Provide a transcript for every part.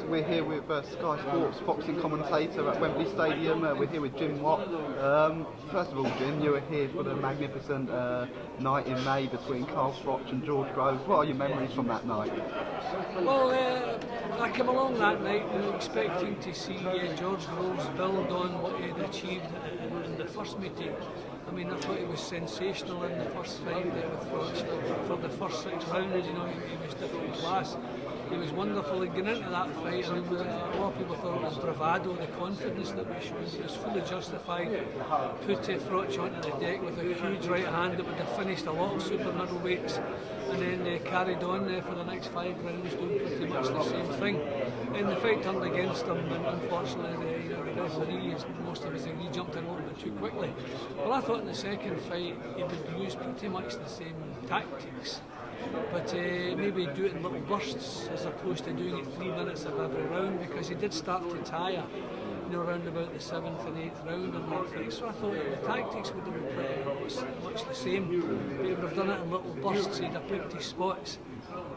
We're here with Sky Sports boxing commentator at Wembley Stadium. We're here with Jim Watt. First of all, Jim, you were here for the magnificent night in May between Carl Froch and George Groves. What are your memories from that night? Well, I came along that night expecting to see George Groves build on what he had achieved in the first meeting. I mean, I thought he was sensational in the first fight there with Froch for the first 6 rounds. You know, he was different class. He was wonderful. And getting into that fight, I mean, a lot of people thought it was bravado, the confidence that we showed. It was fully justified. Put Froch onto the deck with a huge right hand that would have finished a lot of super middleweights, and then carried on for the next 5 rounds doing pretty much the same thing. And the fight turned against him, and unfortunately the referee, as most of us agree, jumped in a little bit too quickly. Well, I thought in the second fight he would use pretty much the same tactics, but maybe do it in little bursts as opposed to doing it 3 minutes of every round, because he did start to tire, you know, around about the 7th and 8th round in that fight. So I thought the tactics would have been pretty much the same, but he would have done it in little bursts. He'd have picked his spots,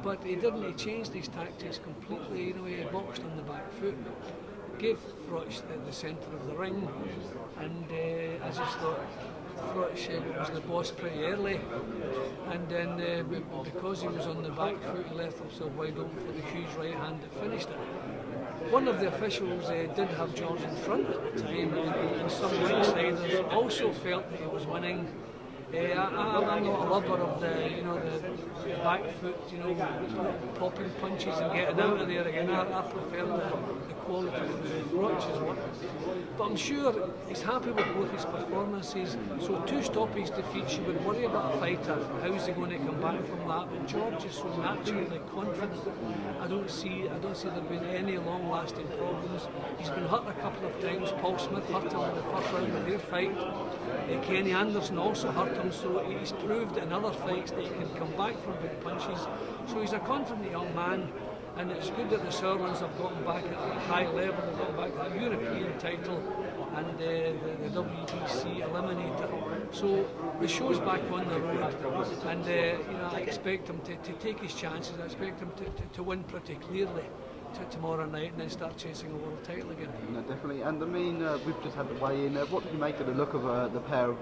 but he didn't. He changed his tactics completely. You know, he boxed on the back foot, gave Froch the centre of the ring, and I just thought Froch was the boss pretty early, and then because he was on the back foot, he left himself wide open for the huge right hand that finished it. One of the officials did have George in front at the time, and some outsiders also felt that he was winning. I'm not a lover of the back foot, you know, popping punches and getting out of there again. I prefer the quality of Froch's work. But I'm sure he's happy with both his performances. So 2 stoppage defeats, you would worry about a fighter. How's he going to come back from that? But George is so naturally confident. I don't see there being any long-lasting problems. He's been hurt a couple of times. Paul Smith hurt him in the first round of their fight. Kenny Anderson also hurt him, so he's proved in other fights that he can come back from big punches. So he's a confident young man, and it's good that the Serlins have gotten back at a high level. They've gotten back to the European title and the WBC eliminator. So the show's back on the road, and you know, I expect him to take his chances. I expect him to win pretty clearly tomorrow night, and then start chasing a world title again. No, definitely. And I mean, we've just had the weigh-in. What do you make of the look of the pair of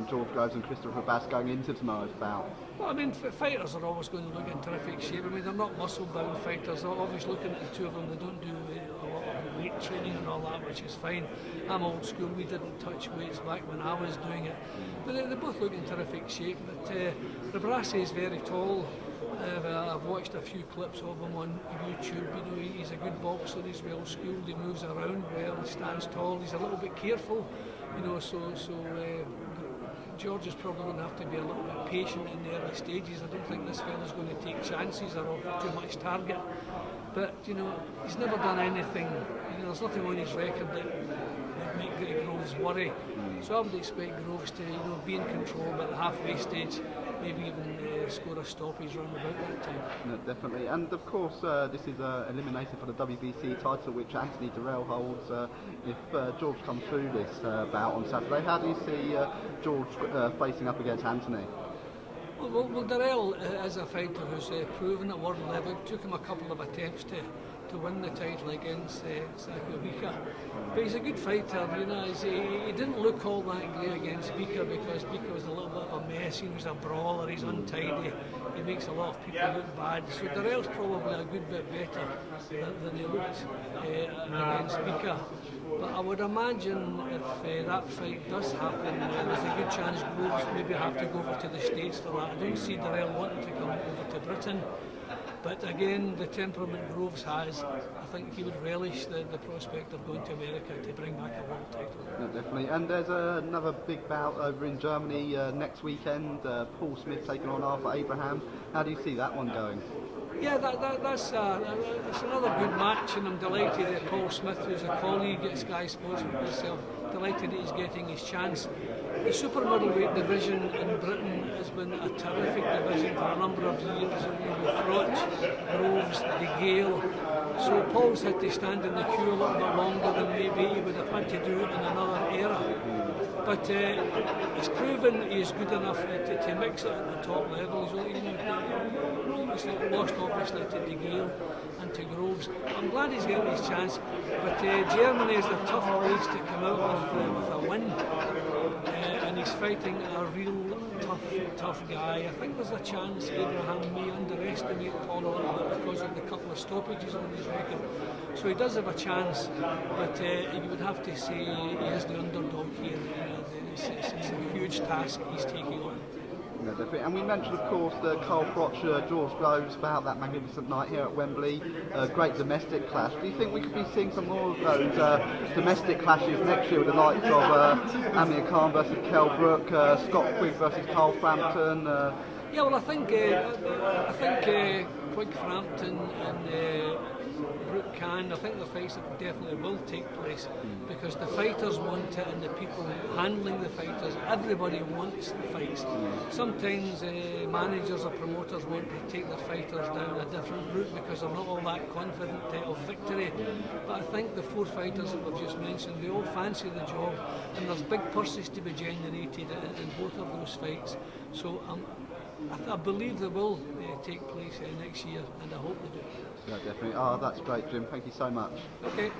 George Groves and Christopher Rebrasse going into tomorrow's bout? Well, I mean, fighters are always going to look in terrific shape. I mean, they're not muscle-bound fighters. They're always looking at the two of them. They don't do a lot of weight training and all that, which is fine. I'm old school. We didn't touch weights back when I was doing it. But they both look in terrific shape. But Rebrasse is very tall. I've watched a few clips of him on YouTube. You know, he's a good boxer. He's well schooled. He moves around well. He stands tall. He's a little bit careful. You know, so George is probably going to have to be a little bit patient in the early stages. I don't think this fella's going to take chances or offer too much target. But you know, he's never done anything. You know, there's nothing on his record that would make Groves worry. So I would expect Groves to, you know, be in control at the halfway stage, maybe even score a stoppage round about that time. No, definitely. And of course, this is eliminated for the WBC title, which Anthony Durrell holds. If George comes through this bout on Saturday, how do you see George facing up against Anthony? Well, Durrell is a fighter who's proven at world level. It took him a couple of attempts to win the title against Bika. But he's a good fighter, you know. He didn't look all that great against Bika, because Bika was a little bit of a mess. He was a brawler, he's untidy, he makes a lot of people look bad. So Durrell's probably a good bit better than he looked against Bika. But I would imagine if that fight does happen, there's a good chance Groves maybe have to go over to the States for that. I don't see Durrell wanting to come over to Britain. But again, the temperament Groves has, I think he would relish the prospect of going to America to bring back a world title. No, definitely. And there's another big bout over in Germany next weekend. Paul Smith taking on Arthur Abrham. How do you see that one going? Yeah, that's another good match, and I'm delighted that Paul Smith, who's a colleague at Sky Sports with myself, delighted that he's getting his chance. The super middleweight division in Britain has been a terrific division for a number of years, with Froch, Groves, De Gale. So Paul's had to stand in the queue a little bit longer than maybe he would have had to do in another era. But he's proven he is good enough to mix it at the top level. He's only, lost obviously to De Gale and to Groves. I'm glad he's getting his chance, but Germany is a tough place to come out of with a win, and he's fighting a real tough guy. I think there's a chance Abrham may underestimate Paul a little bit because of the couple of stoppages on his record. So he does have a chance, but you would have to say he is the underdog here. It's a huge task he's taking on. Yeah, definitely. And we mentioned, of course, the Carl Froch, George Groves about that magnificent night here at Wembley. Great domestic clash. Do you think we could be seeing some more of those domestic clashes next year with the likes of Amir Khan versus Kell Brook, Scott Quigg versus Carl Frampton? Yeah, well, I think Quigg, Frampton and Brook can. I think the fights definitely will take place because the fighters want it and the people handling the fighters, everybody wants the fights. Sometimes managers or promoters want to take the fighters down a different route because they're not all that confident of victory. But I think the 4 fighters that we've just mentioned, they all fancy the job, and there's big purses to be generated in both of those fights. So I believe they will take place next year, and I hope they do. Yeah, definitely. That's great, Jim. Thank you so much. Okay.